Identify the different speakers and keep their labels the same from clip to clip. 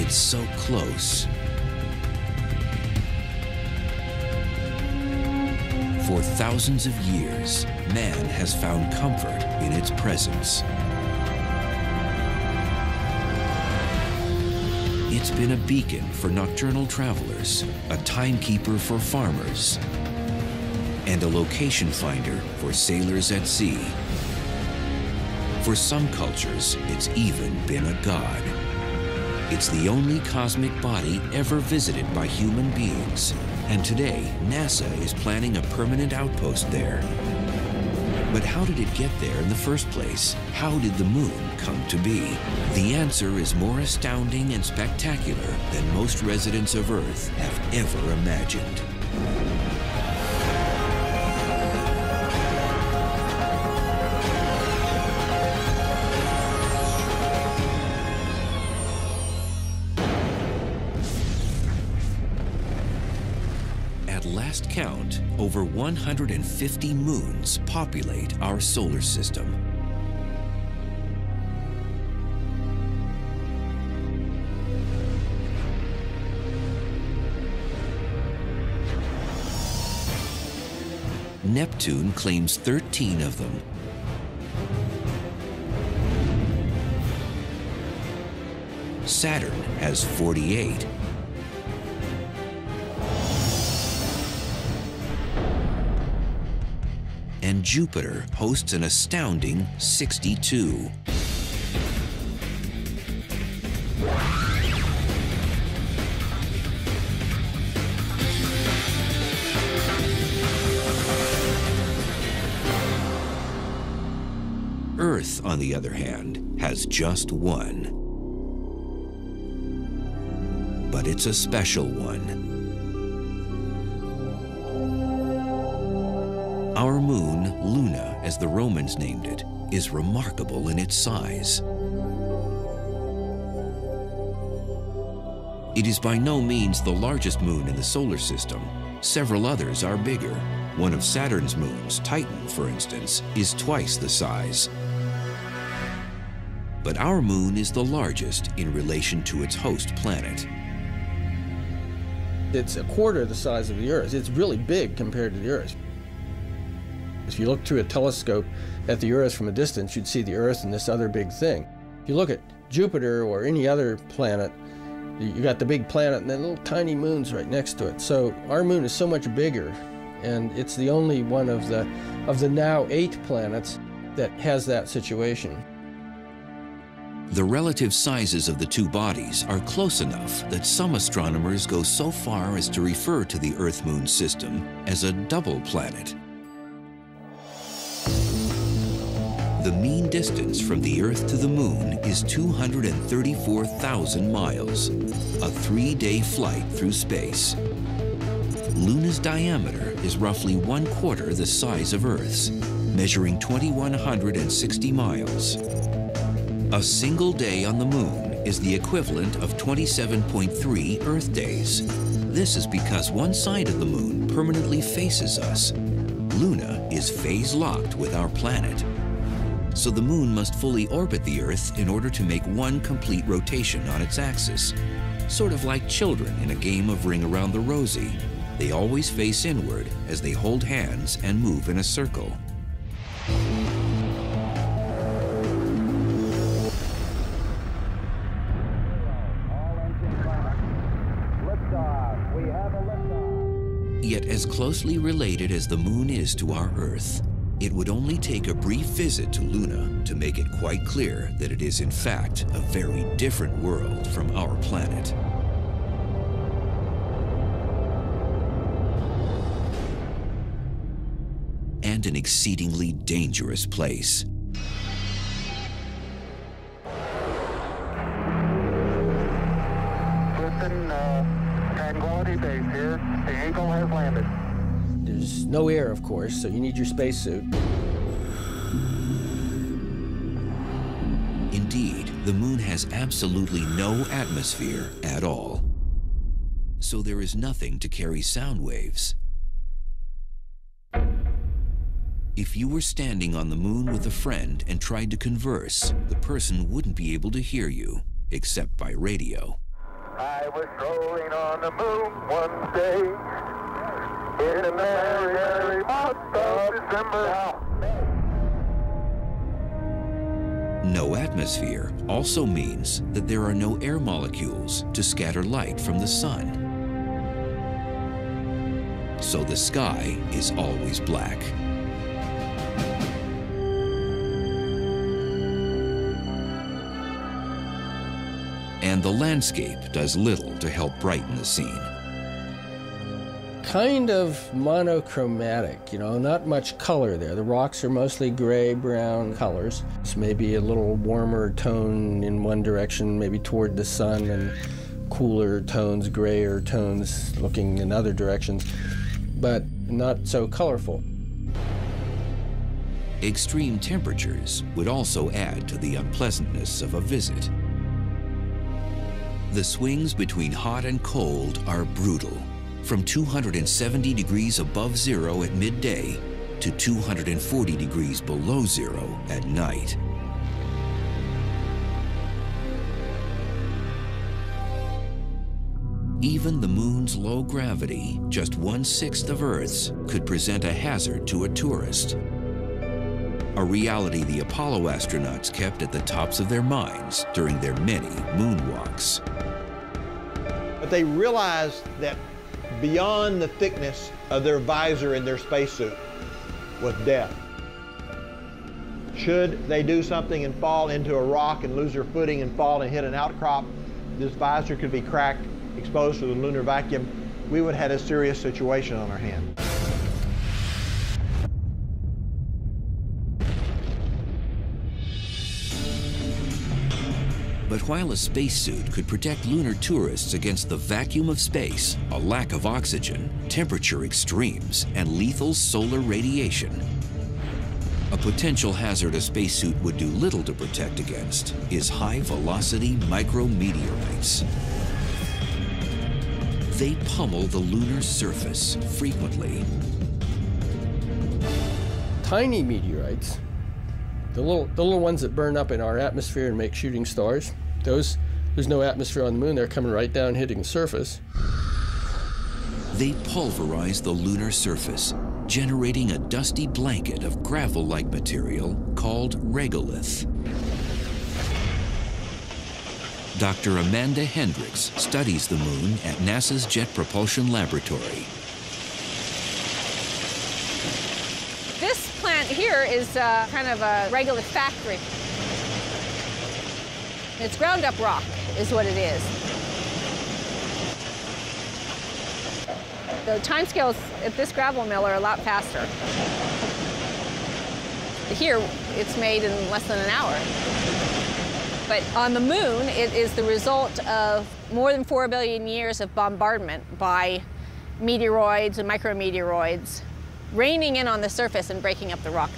Speaker 1: It's so close. For thousands of years, man has found comfort in its presence. It's been a beacon for nocturnal travelers, a timekeeper for farmers, and a location finder for sailors at sea. For some cultures, it's even been a god. It's the only cosmic body ever visited by human beings, and today, NASA is planning a permanent outpost there. But how did it get there in the first place? How did the moon come to be? The answer is more astounding and spectacular than most residents of Earth have ever imagined. At last count, over 150 moons populate our solar system. Neptune claims 13 of them. Saturn has 48. And Jupiter hosts an astounding 62. Earth, on the other hand, has just one. But it's a special one. Our moon, Luna, as the Romans named it, is remarkable in its size. It is by no means the largest moon in the solar system. Several others are bigger. One of Saturn's moons, Titan, for instance, is twice the size. But our moon is the largest in relation to its host planet.
Speaker 2: It's a quarter the size of the Earth. It's really big compared to the Earth. If you look through a telescope at the Earth from a distance, you'd see the Earth and this other big thing. If you look at Jupiter or any other planet, you got the big planet and then little tiny moons right next to it. So our moon is so much bigger, and it's the only one of the now 8 planets that has that situation.
Speaker 1: The relative sizes of the two bodies are close enough that some astronomers go so far as to refer to the Earth-Moon system as a double planet. The mean distance from the Earth to the Moon is 234,000 miles, a 3-day flight through space. Luna's diameter is roughly 1/4 the size of Earth's, measuring 2,160 miles. A single day on the Moon is the equivalent of 27.3 Earth days. This is because one side of the Moon permanently faces us. Luna is phase-locked with our planet. So the Moon must fully orbit the Earth in order to make one complete rotation on its axis. Sort of like children in a game of Ring Around the Rosie. They always face inward as they hold hands and move in a circle. Yet as closely related as the Moon is to our Earth, it would only take a brief visit to Luna to make it quite clear that it is in fact a very different world from our planet. And an exceedingly dangerous place.
Speaker 3: Tranquility Base here. The Eagle has landed.
Speaker 2: There's no air, of course, so you need your spacesuit.
Speaker 1: Indeed, the Moon has absolutely no atmosphere at all. So there is nothing to carry sound waves. If you were standing on the Moon with a friend and tried to converse, the person wouldn't be able to hear you, except by radio.
Speaker 3: I was strolling on the moon one day in the merry, merry month of December.
Speaker 1: No atmosphere also means that there are no air molecules to scatter light from the sun. So the sky is always black. And the landscape does little to help brighten the scene.
Speaker 2: Kind of monochromatic, you know, not much color there. The rocks are mostly gray-brown colors. It's maybe a little warmer tone in one direction, maybe toward the sun, and cooler tones, grayer tones looking in other directions, but not so colorful.
Speaker 1: Extreme temperatures would also add to the unpleasantness of a visit. The swings between hot and cold are brutal, from 270 degrees above zero at midday to 240 degrees below zero at night. Even the moon's low gravity, just 1/6 of Earth's, could present a hazard to a tourist. A reality the Apollo astronauts kept at the tops of their minds during their many moonwalks.
Speaker 4: But they realized that beyond the thickness of their visor in their spacesuit was death. Should they do something and fall into a rock and lose their footing and fall and hit an outcrop, this visor could be cracked, exposed to the lunar vacuum. We would have had a serious situation on our hands.
Speaker 1: But while a spacesuit could protect lunar tourists against the vacuum of space, a lack of oxygen, temperature extremes, and lethal solar radiation, a potential hazard a spacesuit would do little to protect against is high-velocity micrometeorites. They pummel the lunar surface frequently.
Speaker 2: Tiny meteorites, the little ones that burn up in our atmosphere and make shooting stars, there's no atmosphere on the moon. They're coming right down, hitting the surface.
Speaker 1: They pulverize the lunar surface, generating a dusty blanket of gravel-like material called regolith. Dr. Amanda Hendricks studies the moon at NASA's Jet Propulsion Laboratory.
Speaker 5: This plant here is kind of a regolith factory. It's ground up rock is what it is. The timescales at this gravel mill are a lot faster. Here, it's made in less than an hour. But on the moon, it is the result of more than 4 billion years of bombardment by meteoroids and micrometeoroids raining in on the surface and breaking up the rock.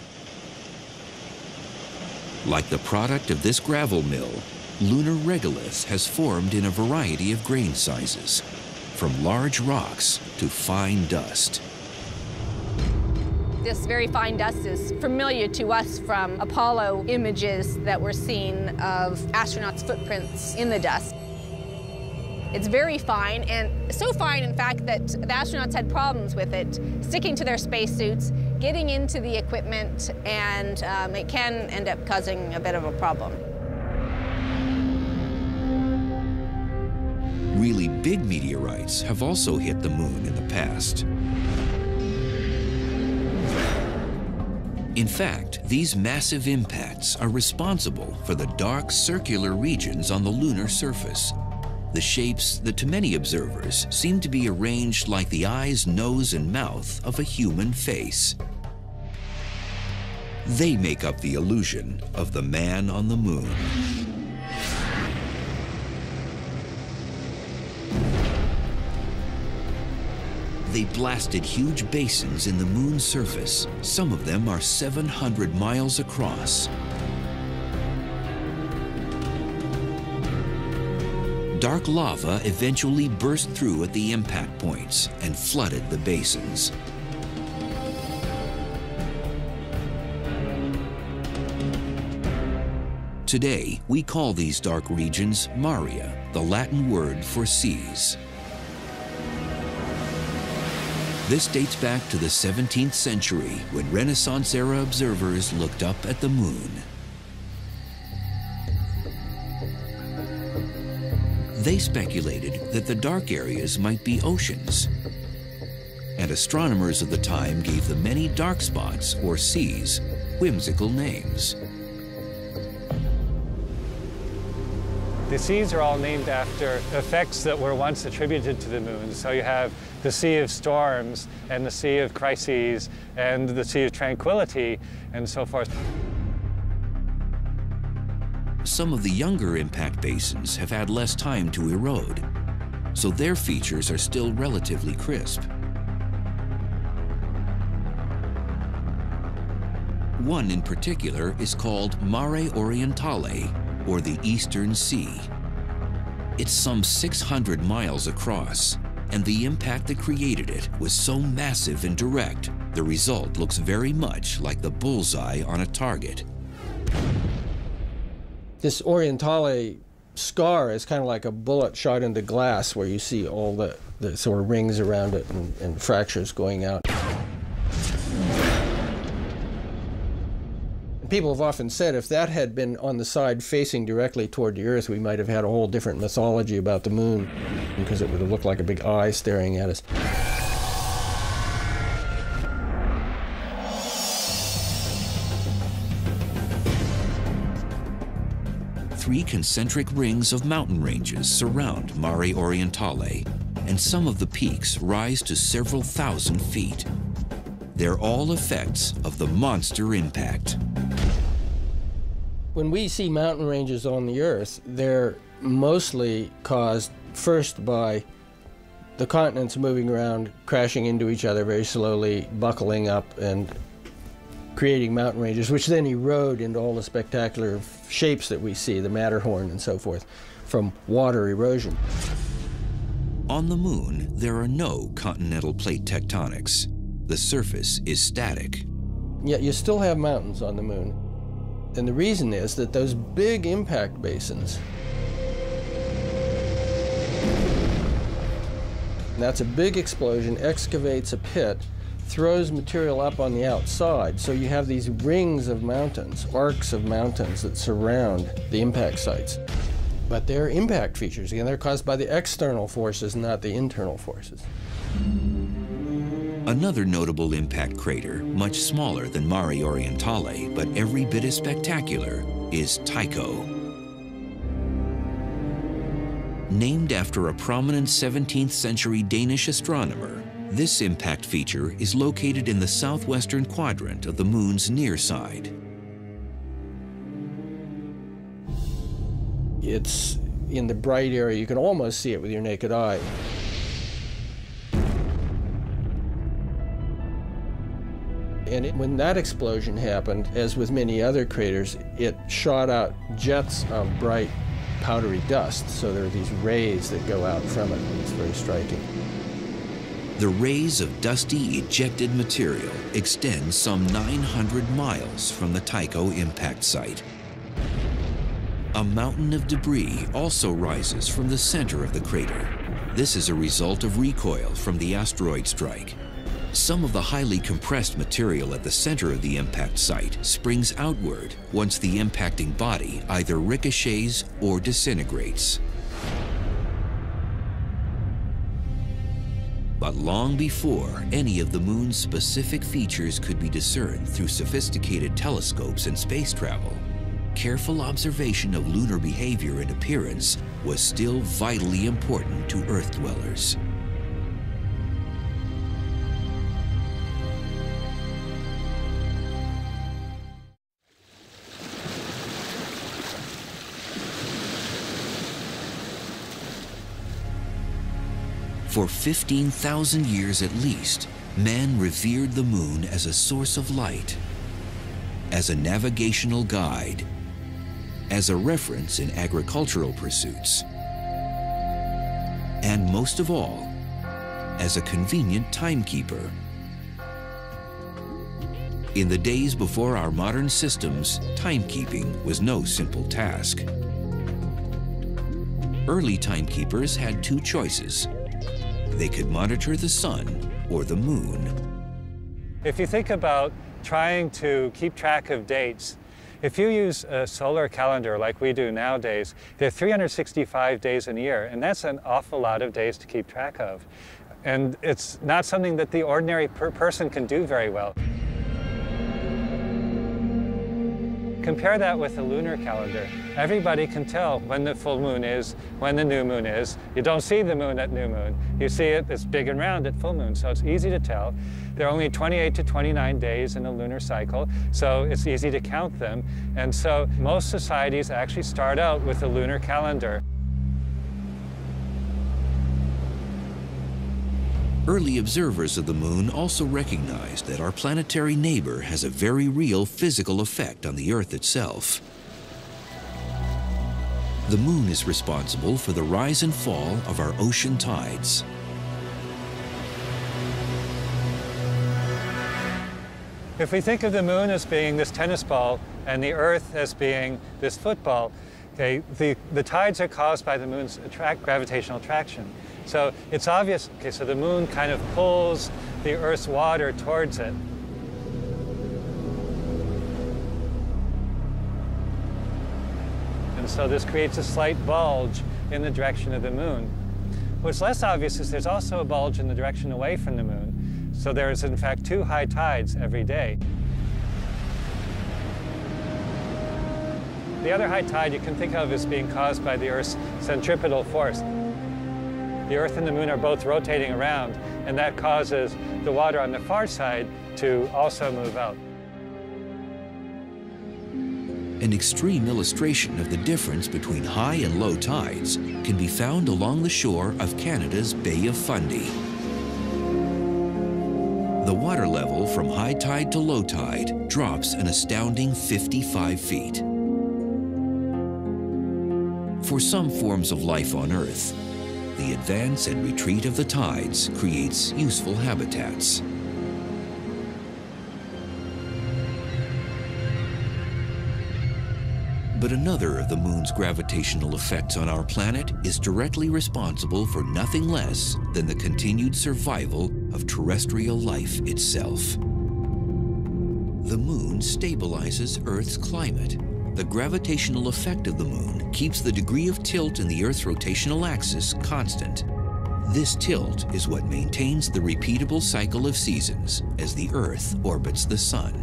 Speaker 1: Like the product of this gravel mill, lunar regolith has formed in a variety of grain sizes, from large rocks to fine dust.
Speaker 5: This very fine dust is familiar to us from Apollo images that were seen of astronauts' footprints in the dust. It's very fine, and so fine, in fact, that the astronauts had problems with it, sticking to their spacesuits, getting into the equipment, and it can end up causing a bit of a problem.
Speaker 1: Really big meteorites have also hit the moon in the past. In fact, these massive impacts are responsible for the dark circular regions on the lunar surface, the shapes that to many observers seem to be arranged like the eyes, nose, and mouth of a human face. They make up the illusion of the man on the moon. They blasted huge basins in the moon's surface. Some of them are 700 miles across. Dark lava eventually burst through at the impact points and flooded the basins. Today, we call these dark regions Maria, the Latin word for seas. This dates back to the 17th century when Renaissance-era observers looked up at the moon. They speculated that the dark areas might be oceans, and astronomers of the time gave the many dark spots, or seas, whimsical names.
Speaker 6: The seas are all named after effects that were once attributed to the moon. So you have the Sea of Storms, and the Sea of Crises, and the Sea of Tranquility, and so forth.
Speaker 1: Some of the younger impact basins have had less time to erode, so their features are still relatively crisp. One in particular is called Mare Orientale, or the Eastern Sea. It's some 600 miles across, and the impact that created it was so massive and direct, the result looks very much like the bullseye on a target.
Speaker 2: This Orientale scar is kind of like a bullet shot into glass, where you see all the sort of rings around it and fractures going out. People have often said if that had been on the side facing directly toward the Earth, we might have had a whole different mythology about the moon, because it would have looked like a big eye staring at us.
Speaker 1: Three concentric rings of mountain ranges surround Mare Orientale, and some of the peaks rise to several thousand feet. They're all effects of the monster impact.
Speaker 2: When we see mountain ranges on the Earth, they're mostly caused first by the continents moving around, crashing into each other very slowly, buckling up and creating mountain ranges, which then erode into all the spectacular shapes that we see, the Matterhorn and so forth, from water erosion.
Speaker 1: On the moon, there are no continental plate tectonics. The surface is static.
Speaker 2: Yet you still have mountains on the moon. And the reason is that those big impact basins, that's a big explosion, excavates a pit, throws material up on the outside, so you have these rings of mountains, arcs of mountains that surround the impact sites. But they're impact features. Again, they're caused by the external forces, not the internal forces.
Speaker 1: Another notable impact crater, much smaller than Mare Orientale, but every bit as spectacular, is Tycho. Named after a prominent 17th century Danish astronomer, this impact feature is located in the southwestern quadrant of the moon's near side.
Speaker 2: It's in the bright area. You can almost see it with your naked eye. And when that explosion happened, as with many other craters, it shot out jets of bright, powdery dust. So there are these rays that go out from it. It's very striking.
Speaker 1: The rays of dusty, ejected material extend some 900 miles from the Tycho impact site. A mountain of debris also rises from the center of the crater. This is a result of recoil from the asteroid strike. Some of the highly compressed material at the center of the impact site springs outward once the impacting body either ricochets or disintegrates. But long before any of the moon's specific features could be discerned through sophisticated telescopes and space travel, careful observation of lunar behavior and appearance was still vitally important to Earth dwellers. For 15,000 years at least, man revered the moon as a source of light, as a navigational guide, as a reference in agricultural pursuits, and most of all, as a convenient timekeeper. In the days before our modern systems, timekeeping was no simple task. Early timekeepers had two choices. They could monitor the sun or the moon.
Speaker 6: If you think about trying to keep track of dates, if you use a solar calendar like we do nowadays, there are 365 days in a year, and that's an awful lot of days to keep track of. And it's not something that the ordinary person can do very well. Compare that with a lunar calendar. Everybody can tell when the full moon is, when the new moon is. You don't see the moon at new moon. You see it, it's big and round at full moon, so it's easy to tell. There are only 28 to 29 days in a lunar cycle, so it's easy to count them. And so most societies actually start out with a lunar calendar.
Speaker 1: Early observers of the moon also recognized that our planetary neighbor has a very real physical effect on the Earth itself. The moon is responsible for the rise and fall of our ocean tides.
Speaker 6: If we think of the moon as being this tennis ball and the Earth as being this football, okay, the tides are caused by the moon's gravitational attraction. So it's obvious, okay, so the moon kind of pulls the Earth's water towards it. And so this creates a slight bulge in the direction of the moon. What's less obvious is there's also a bulge in the direction away from the moon. So there's, in fact, 2 high tides every day. The other high tide you can think of as being caused by the Earth's centripetal force. The Earth and the moon are both rotating around, and that causes the water on the far side to also move out.
Speaker 1: An extreme illustration of the difference between high and low tides can be found along the shore of Canada's Bay of Fundy. The water level from high tide to low tide drops an astounding 55 feet. For some forms of life on Earth, the advance and retreat of the tides creates useful habitats. But another of the moon's gravitational effects on our planet is directly responsible for nothing less than the continued survival of terrestrial life itself. The moon stabilizes Earth's climate. The gravitational effect of the moon keeps the degree of tilt in the Earth's rotational axis constant. This tilt is what maintains the repeatable cycle of seasons as the Earth orbits the sun.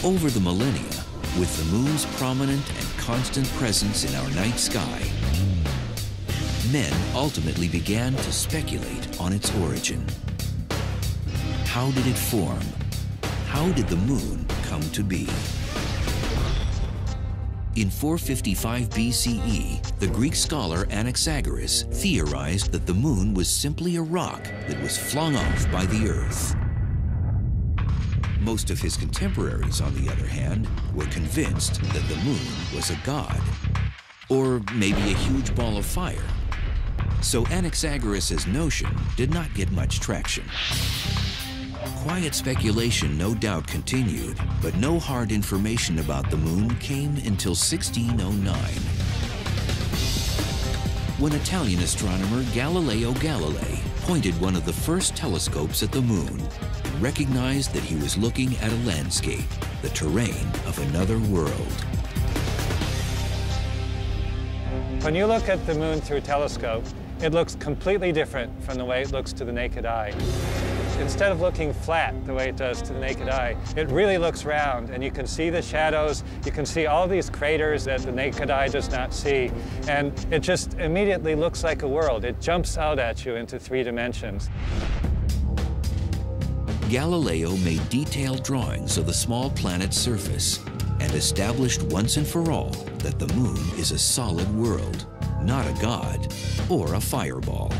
Speaker 1: Over the millennia, with the moon's prominent and constant presence in our night sky, men ultimately began to speculate on its origin. How did it form? How did the moon come to be? In 455 BCE, the Greek scholar Anaxagoras theorized that the moon was simply a rock that was flung off by the Earth. Most of his contemporaries, on the other hand, were convinced that the moon was a god, or maybe a huge ball of fire. So Anaxagoras' notion did not get much traction. Quiet speculation no doubt continued, but no hard information about the moon came until 1609. When Italian astronomer Galileo Galilei pointed one of the first telescopes at the moon and recognized that he was looking at a landscape, the terrain of another world.
Speaker 6: When you look at the moon through a telescope, it looks completely different from the way it looks to the naked eye. Instead of looking flat the way it does to the naked eye, it really looks round, and you can see the shadows, you can see all these craters that the naked eye does not see, and it just immediately looks like a world. It jumps out at you into 3 dimensions.
Speaker 1: Galileo made detailed drawings of the small planet's surface and established once and for all that the moon is a solid world, not a god or a fireball.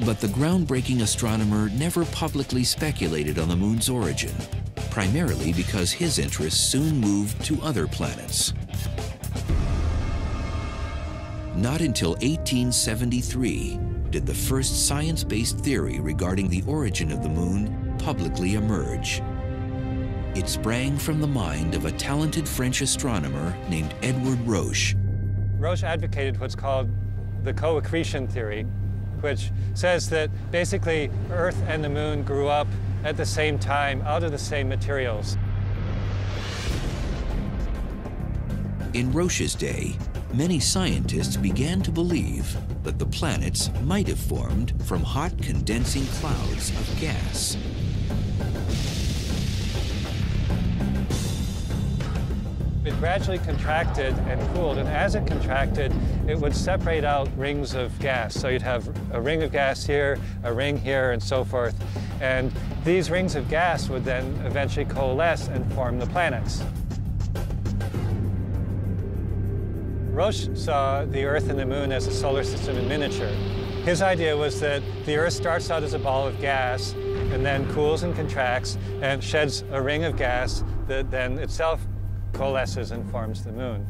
Speaker 1: But the groundbreaking astronomer never publicly speculated on the moon's origin, primarily because his interests soon moved to other planets. Not until 1873 did the first science-based theory regarding the origin of the moon publicly emerge. It sprang from the mind of a talented French astronomer named Edward Roche.
Speaker 6: Roche advocated what's called the co-accretion theory, which says that basically Earth and the moon grew up at the same time out of the same materials.
Speaker 1: In Roche's day, many scientists began to believe that the planets might have formed from hot condensing clouds of gas.
Speaker 6: It gradually contracted and cooled, and as it contracted, it would separate out rings of gas. So you'd have a ring of gas here, a ring here, and so forth. And these rings of gas would then eventually coalesce and form the planets. Roche saw the Earth and the Moon as a solar system in miniature. His idea was that the Earth starts out as a ball of gas and then cools and contracts and sheds a ring of gas that then itself coalesces and forms the moon.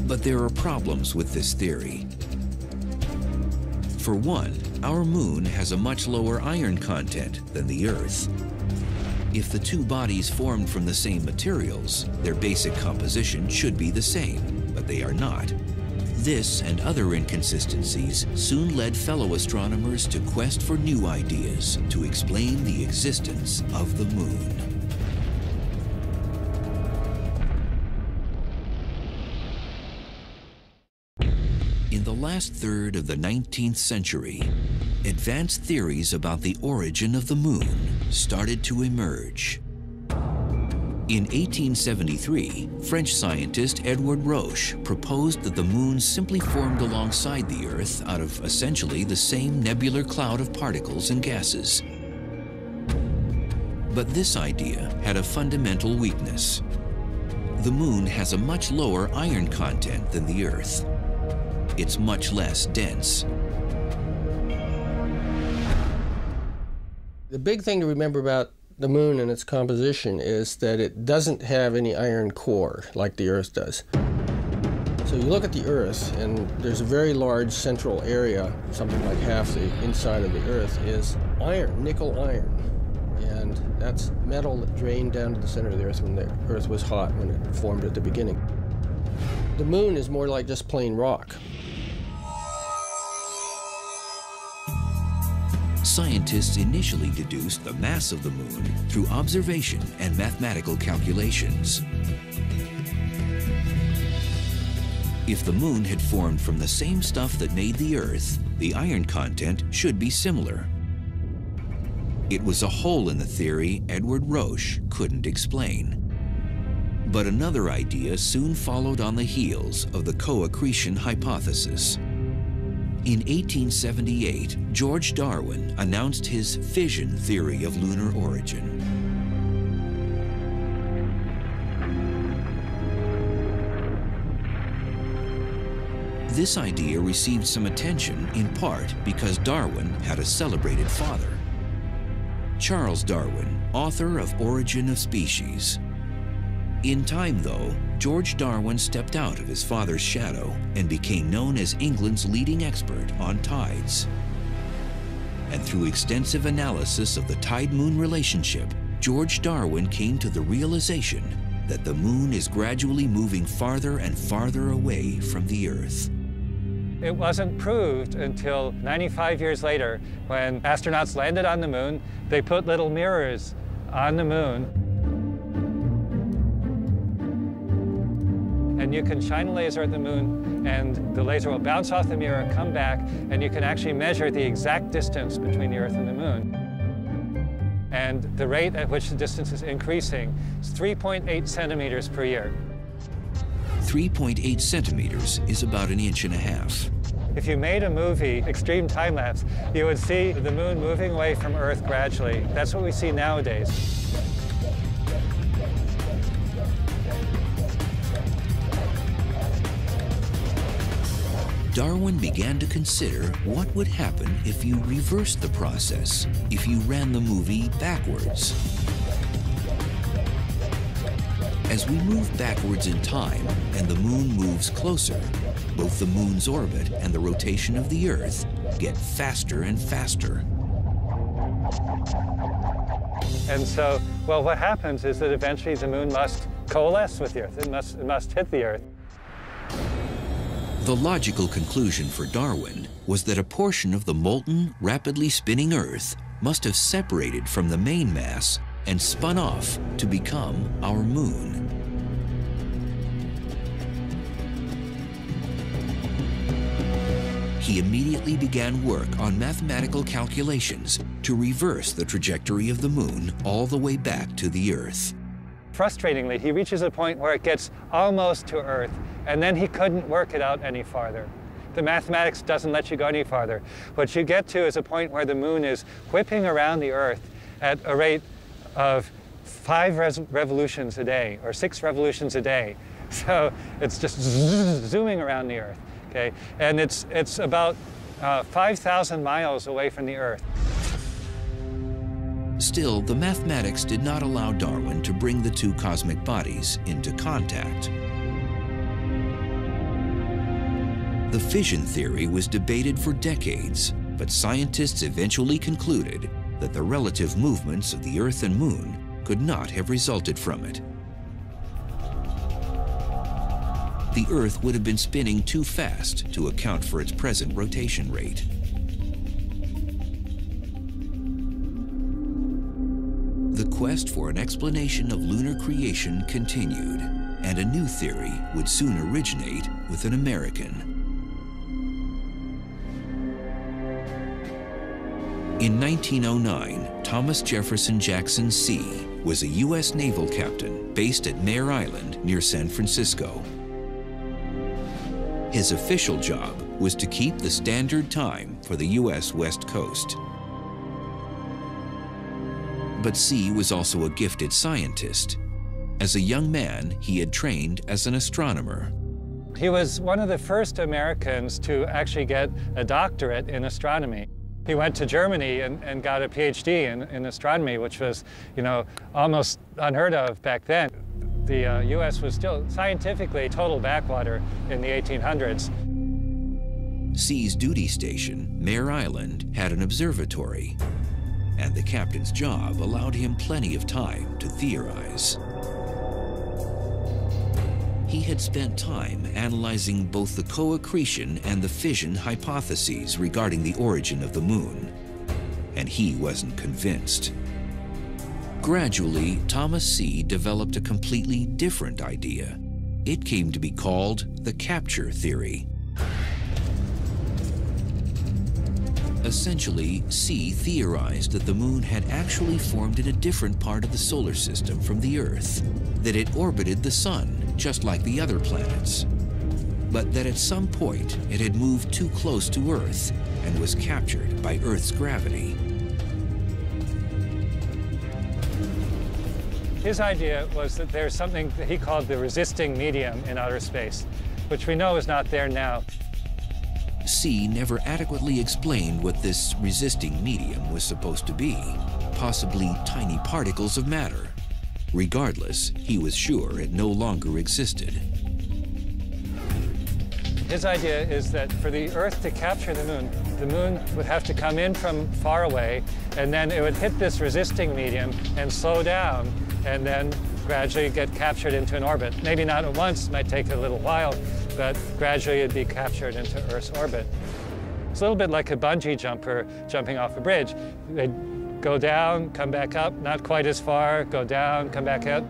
Speaker 1: But there are problems with this theory. For one, our moon has a much lower iron content than the Earth. If the two bodies formed from the same materials, their basic composition should be the same, but they are not. This and other inconsistencies soon led fellow astronomers to quest for new ideas to explain the existence of the moon. In the last third of the 19th century, advanced theories about the origin of the moon started to emerge. In 1873, French scientist Edward Roche proposed that the moon simply formed alongside the Earth out of essentially the same nebular cloud of particles and gases. But this idea had a fundamental weakness. The moon has a much lower iron content than the Earth. It's much less dense.
Speaker 2: The big thing to remember about the moon and its composition is that it doesn't have any iron core like the Earth does. So you look at the Earth, and there's a very large central area, something like half the inside of the Earth is iron, nickel iron. And that's metal that drained down to the center of the Earth when the Earth was hot, when it formed at the beginning. The moon is more like just plain rock.
Speaker 1: Scientists initially deduced the mass of the moon through observation and mathematical calculations. If the moon had formed from the same stuff that made the Earth, the iron content should be similar. It was a hole in the theory Edward Roche couldn't explain. But another idea soon followed on the heels of the co-accretion hypothesis. In 1878, George Darwin announced his fission theory of lunar origin. This idea received some attention in part because Darwin had a celebrated father. Charles Darwin, author of Origin of Species. In time, though, George Darwin stepped out of his father's shadow and became known as England's leading expert on tides. And through extensive analysis of the tide-moon relationship, George Darwin came to the realization that the moon is gradually moving farther and farther away from the Earth.
Speaker 6: It wasn't proved until 95 years later when astronauts landed on the moon. They put little mirrors on the moon. And you can shine a laser at the moon, and the laser will bounce off the mirror, come back, and you can actually measure the exact distance between the Earth and the moon. And the rate at which the distance is increasing is 3.8 centimeters per year.
Speaker 1: 3.8 centimeters is about 1.5 inches.
Speaker 6: If you made a movie, extreme time-lapse, you would see the moon moving away from Earth gradually. That's what we see nowadays.
Speaker 1: Darwin began to consider what would happen if you reversed the process, if you ran the movie backwards. As we move backwards in time and the moon moves closer, both the moon's orbit and the rotation of the Earth get faster and faster.
Speaker 6: And so, well, what happens is that eventually the moon must coalesce with the Earth. It must hit the Earth.
Speaker 1: The logical conclusion for Darwin was that a portion of the molten, rapidly spinning Earth must have separated from the main mass and spun off to become our moon. He immediately began work on mathematical calculations to reverse the trajectory of the moon all the way back to the Earth.
Speaker 6: Frustratingly, he reaches a point where it gets almost to Earth, and then he couldn't work it out any farther. The mathematics doesn't let you go any farther. What you get to is a point where the moon is whipping around the Earth at a rate of 5 revolutions a day, or 6 revolutions a day. So it's just zooming around the Earth, okay? And it's about 5,000 miles away from the Earth.
Speaker 1: Still, the mathematics did not allow Darwin to bring the two cosmic bodies into contact. The fission theory was debated for decades, but scientists eventually concluded that the relative movements of the Earth and Moon could not have resulted from it. The Earth would have been spinning too fast to account for its present rotation rate. The quest for an explanation of lunar creation continued, and a new theory would soon originate with an American. In 1909, Thomas Jefferson Jackson C. was a U.S. naval captain based at Mare Island near San Francisco. His official job was to keep the standard time for the U.S. West Coast. But C. was also a gifted scientist. As a young man, he had trained as an astronomer.
Speaker 6: He was one of the first Americans to actually get a doctorate in astronomy. He went to Germany and got a PhD in astronomy, which was, almost unheard of back then. The U.S. was still scientifically total backwater in the 1800s.
Speaker 1: C's duty station, Mare Island, had an observatory, and the captain's job allowed him plenty of time to theorize. He had spent time analyzing both the co-accretion and the fission hypotheses regarding the origin of the moon, and he wasn't convinced. Gradually, Thomas C. developed a completely different idea. It came to be called the capture theory. Essentially, C theorized that the moon had actually formed in a different part of the solar system from the Earth, that it orbited the sun, just like the other planets, but that at some point it had moved too close to Earth and was captured by Earth's gravity.
Speaker 6: His idea was that there's something that he called the resisting medium in outer space, which we know is not there now.
Speaker 1: C never adequately explained what this resisting medium was supposed to be, possibly tiny particles of matter. Regardless, he was sure it no longer existed.
Speaker 6: His idea is that for the Earth to capture the moon would have to come in from far away, and then it would hit this resisting medium and slow down, and then gradually get captured into an orbit. Maybe not at once, might take a little while, but gradually it'd be captured into Earth's orbit. It's a little bit like a bungee jumper jumping off a bridge. They'd go down, come back up, not quite as far, go down, come back up.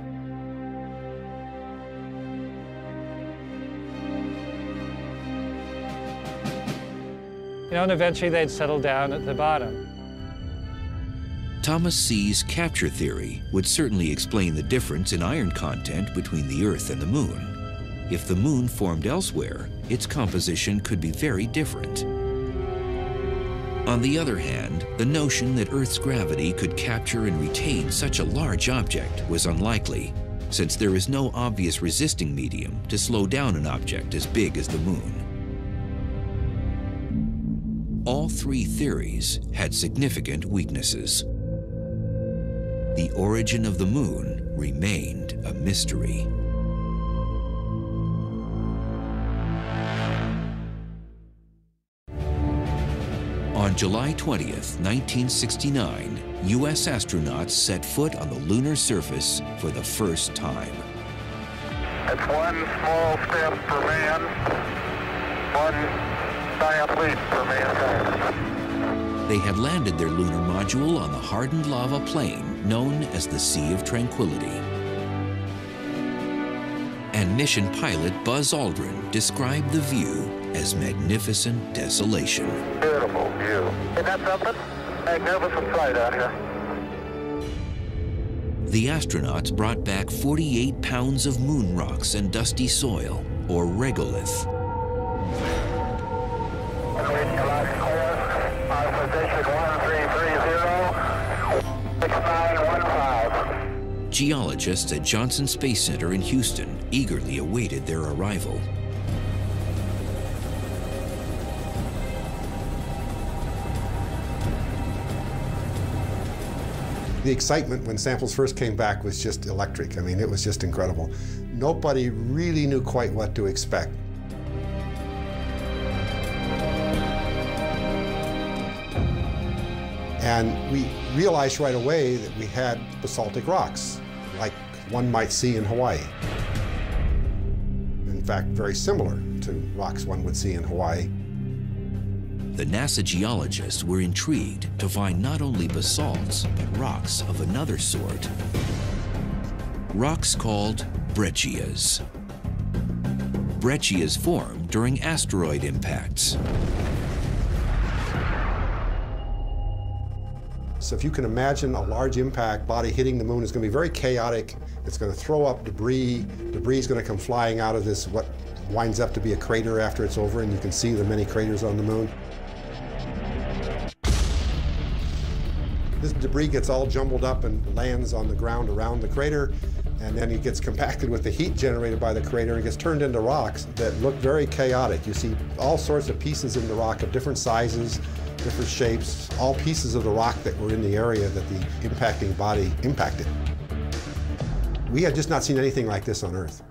Speaker 6: And eventually they'd settle down at the bottom.
Speaker 1: Thomas C's capture theory would certainly explain the difference in iron content between the Earth and the moon. If the moon formed elsewhere, its composition could be very different. On the other hand, the notion that Earth's gravity could capture and retain such a large object was unlikely, since there is no obvious resisting medium to slow down an object as big as the moon. all three theories had significant weaknesses. The origin of the moon remained a mystery. On July 20th, 1969, U.S. astronauts set foot on the lunar surface for the first time.
Speaker 3: It's one small step for man, one giant leap for mankind.
Speaker 1: They had landed their lunar module on the hardened lava plain known as the Sea of Tranquility. And mission pilot Buzz Aldrin described the view as magnificent desolation.
Speaker 3: Beautiful view. Isn't that something? Magnificent sight out here.
Speaker 1: The astronauts brought back 48 pounds of moon rocks and dusty soil, or regolith.
Speaker 3: Our position 1330, 6915.
Speaker 1: Geologists at Johnson Space Center in Houston eagerly awaited their arrival.
Speaker 7: The excitement when samples first came back was just electric. I mean, it was just incredible. Nobody really knew quite what to expect. And we realized right away that we had basaltic rocks, like one might see in Hawaii. In fact, very similar to rocks one would see in Hawaii.
Speaker 1: The NASA geologists were intrigued to find not only basalts, but rocks of another sort. Rocks called breccias. Breccias form during asteroid impacts.
Speaker 7: So if you can imagine a large impact body hitting the moon, is going to be very chaotic. It's going to throw up debris. Debris is going to come flying out of this, what winds up to be a crater after it's over, and you can see the many craters on the moon. This debris gets all jumbled up and lands on the ground around the crater, and then it gets compacted with the heat generated by the crater and gets turned into rocks that look very chaotic. You see all sorts of pieces in the rock of different sizes, different shapes, all pieces of the rock that were in the area that the impacting body impacted. We had just not seen anything like this on Earth.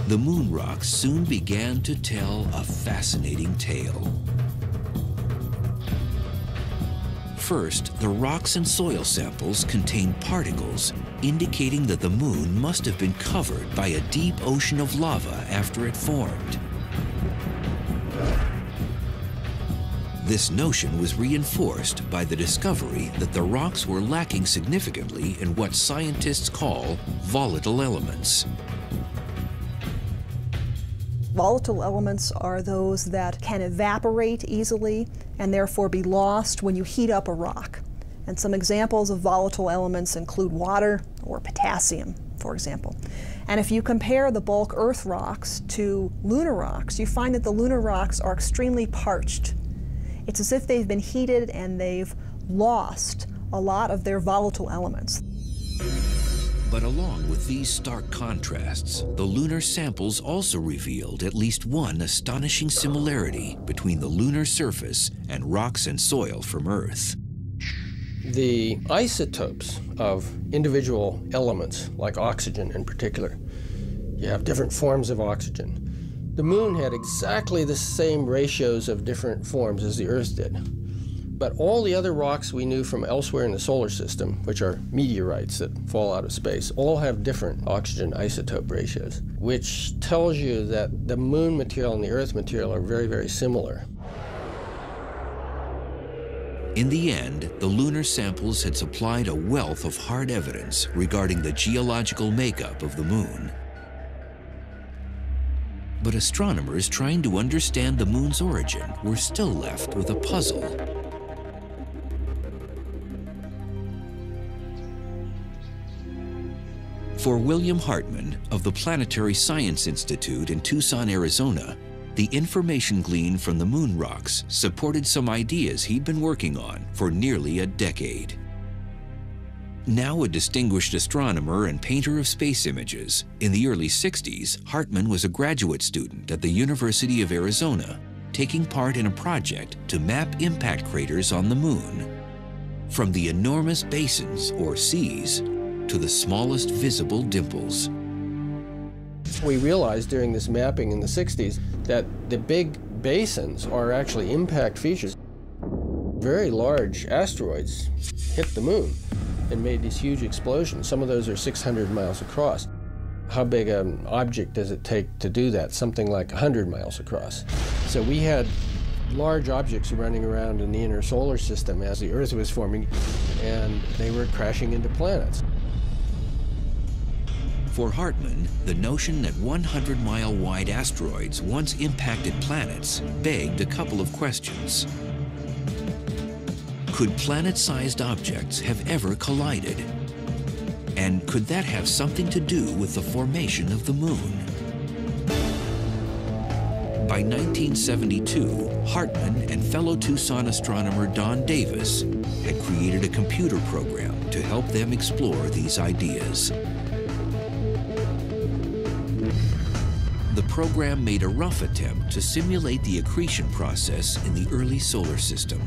Speaker 1: The moon rocks soon began to tell a fascinating tale. First, the rocks and soil samples contained particles, indicating that the moon must have been covered by a deep ocean of lava after it formed. This notion was reinforced by the discovery that the rocks were lacking significantly in what scientists call volatile elements.
Speaker 8: Volatile elements are those that can evaporate easily and therefore be lost when you heat up a rock. And some examples of volatile elements include water or potassium, for example. And if you compare the bulk Earth rocks to lunar rocks, you find that the lunar rocks are extremely parched. It's as if they've been heated and they've lost a lot of their volatile elements.
Speaker 1: But along with these stark contrasts, the lunar samples also revealed at least one astonishing similarity between the lunar surface and rocks and soil from Earth.
Speaker 2: The isotopes of individual elements, like oxygen in particular, you have different forms of oxygen. The moon had exactly the same ratios of different forms as the Earth did. But all the other rocks we knew from elsewhere in the solar system, which are meteorites that fall out of space, all have different oxygen isotope ratios, which tells you that the moon material and the Earth material are very, very similar.
Speaker 1: In the end, the lunar samples had supplied a wealth of hard evidence regarding the geological makeup of the moon. But astronomers trying to understand the moon's origin were still left with a puzzle. For William Hartman of the Planetary Science Institute in Tucson, Arizona, the information gleaned from the moon rocks supported some ideas he'd been working on for nearly a decade. Now a distinguished astronomer and painter of space images, in the early 60s, Hartman was a graduate student at the University of Arizona taking part in a project to map impact craters on the Moon. From the enormous basins, or seas, to the smallest visible dimples.
Speaker 2: We realized during this mapping in the 60s that the big basins are actually impact features. Very large asteroids hit the Moon and made these huge explosions. Some of those are 600 miles across. How big an object does it take to do that? Something like 100 miles across. So we had large objects running around in the inner solar system as the Earth was forming, and they were crashing into planets.
Speaker 1: For Hartmann, the notion that 100-mile-wide asteroids once impacted planets begged a couple of questions. Could planet-sized objects have ever collided? And could that have something to do with the formation of the Moon? By 1972, Hartmann and fellow Tucson astronomer Don Davis had created a computer program to help them explore these ideas. The program made a rough attempt to simulate the accretion process in the early solar system.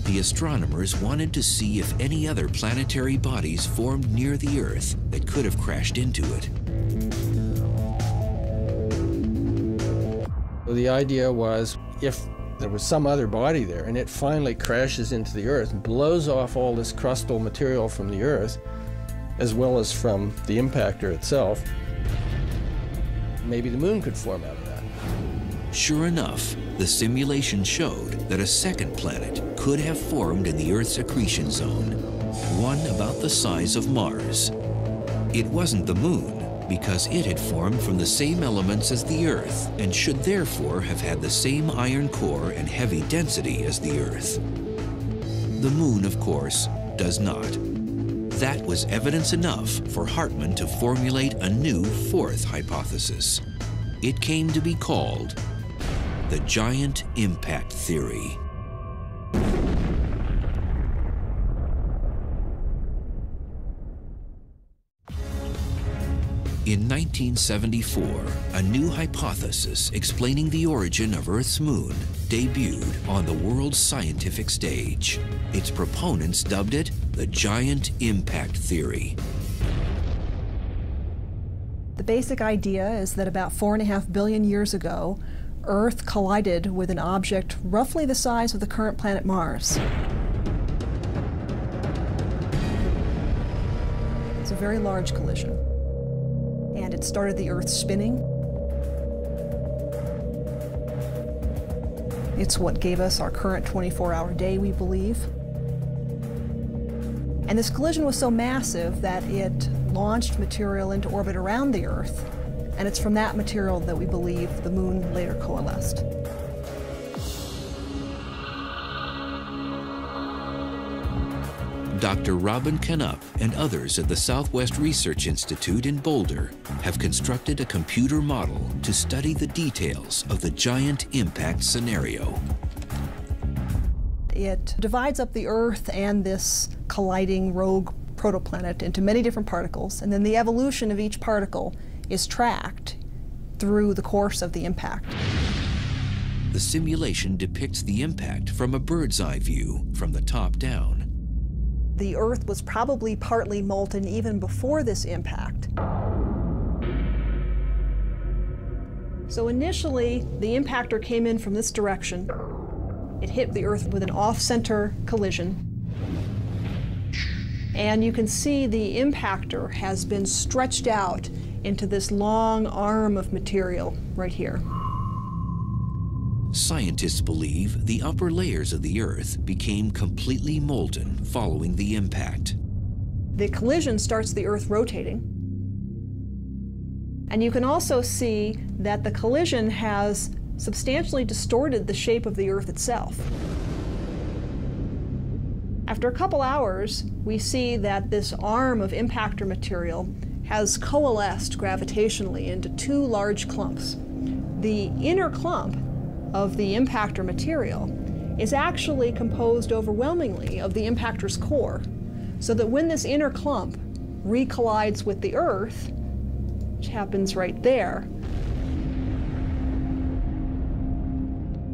Speaker 1: The astronomers wanted to see if any other planetary bodies formed near the Earth that could have crashed into it.
Speaker 2: The idea was, if there was some other body there and it finally crashes into the Earth, blows off all this crustal material from the Earth, as well as from the impactor itself, maybe the Moon could form out of that.
Speaker 1: Sure enough, the simulation showed that a second planet could have formed in the Earth's accretion zone, one about the size of Mars. It wasn't the Moon, because it had formed from the same elements as the Earth and should therefore have had the same iron core and heavy density as the Earth. The Moon, of course, does not. That was evidence enough for Hartmann to formulate a new fourth hypothesis. It came to be called the giant impact theory. In 1974, a new hypothesis explaining the origin of Earth's moon debuted on the world's scientific stage. Its proponents dubbed it the giant impact theory.
Speaker 8: The basic idea is that about 4.5 billion years ago, Earth collided with an object roughly the size of the current planet Mars. It's a very large collision. And it started the Earth spinning. It's what gave us our current 24-hour day, we believe. And this collision was so massive that it launched material into orbit around the Earth, and it's from that material that we believe the moon later coalesced.
Speaker 1: Dr. Robin Canup and others at the Southwest Research Institute in Boulder have constructed a computer model to study the details of the giant impact scenario.
Speaker 8: It divides up the Earth and this colliding rogue protoplanet into many different particles, and then the evolution of each particle is tracked through the course of the impact.
Speaker 1: The simulation depicts the impact from a bird's eye view from the top down.
Speaker 8: The Earth was probably partly molten even before this impact. So initially, the impactor came in from this direction. It hit the Earth with an off-center collision. And you can see the impactor has been stretched out into this long arm of material right here.
Speaker 1: Scientists believe the upper layers of the Earth became completely molten following the impact.
Speaker 8: The collision starts the Earth rotating. And you can also see that the collision has substantially distorted the shape of the Earth itself. After a couple hours, we see that this arm of impactor material has coalesced gravitationally into two large clumps. The inner clump of the impactor material is actually composed overwhelmingly of the impactor's core, so that when this inner clump recollides with the Earth, which happens right there,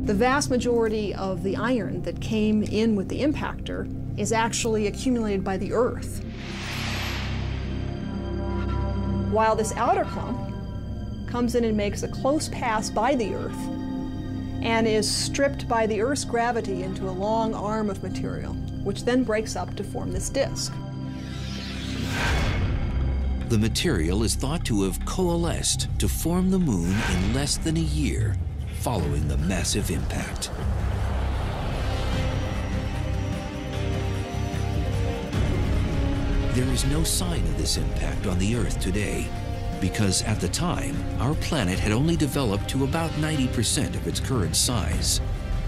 Speaker 8: The vast majority of the iron that came in with the impactor is actually accumulated by the Earth. While this outer clump comes in and makes a close pass by the Earth and is stripped by the Earth's gravity into a long arm of material, which then breaks up to form this disk.
Speaker 1: The material is thought to have coalesced to form the moon in less than a year following the massive impact. There is no sign of this impact on the Earth today, because at the time, our planet had only developed to about 90% of its current size.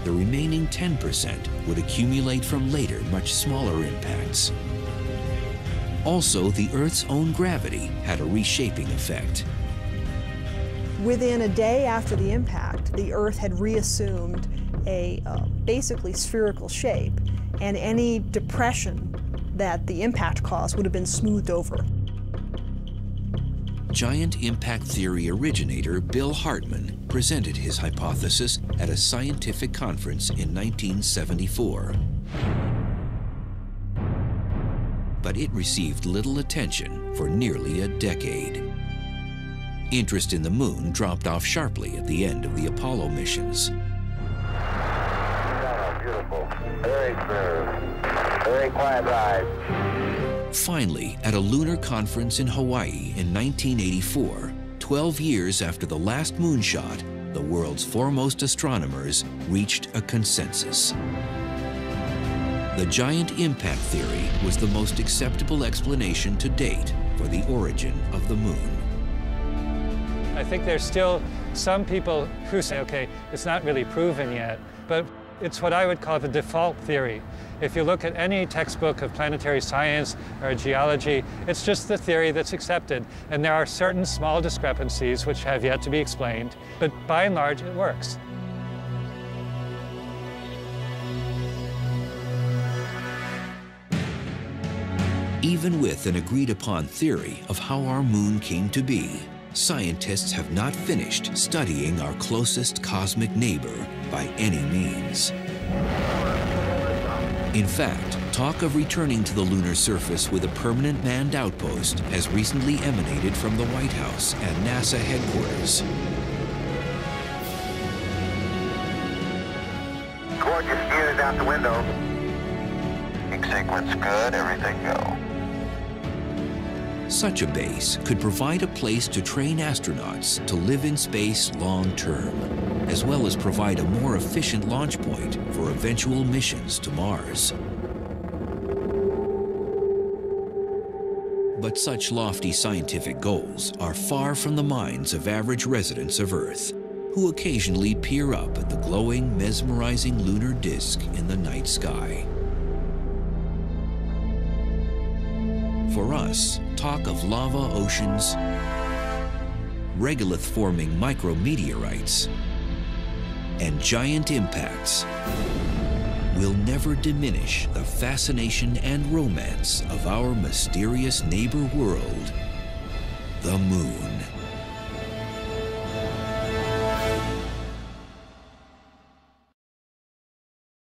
Speaker 1: The remaining 10% would accumulate from later, much smaller impacts. Also, the Earth's own gravity had a reshaping effect.
Speaker 8: Within a day after the impact, the Earth had reassumed a basically spherical shape, and any depression that the impact caused would have been smoothed over.
Speaker 1: Giant impact theory originator Bill Hartmann presented his hypothesis at a scientific conference in 1974. But it received little attention for nearly a decade. Interest in the moon dropped off sharply at the end of the Apollo missions.
Speaker 3: Oh, beautiful. Very smooth. Very quiet ride.
Speaker 1: Finally, at a lunar conference in Hawaii in 1984, 12 years after the last moonshot, the world's foremost astronomers reached a consensus. The giant impact theory was the most acceptable explanation to date for the origin of the moon.
Speaker 6: I think there's still some people who say, okay, it's not really proven yet, but it's what I would call the default theory. If you look at any textbook of planetary science or geology, it's just the theory that's accepted. And there are certain small discrepancies which have yet to be explained, but by and large, it works.
Speaker 1: Even with an agreed-upon theory of how our moon came to be, scientists have not finished studying our closest cosmic neighbor by any means. In fact, talk of returning to the lunar surface with a permanent manned outpost has recently emanated from the White House and NASA headquarters.
Speaker 3: Gorgeous views out the window. Sequence good, everything go.
Speaker 1: Such a base could provide a place to train astronauts to live in space long-term, as well as provide a more efficient launch point for eventual missions to Mars. But such lofty scientific goals are far from the minds of average residents of Earth, who occasionally peer up at the glowing, mesmerizing lunar disk in the night sky. For us, talk of lava oceans, regolith-forming micrometeorites, and giant impacts will never diminish the fascination and romance of our mysterious neighbor world, the moon.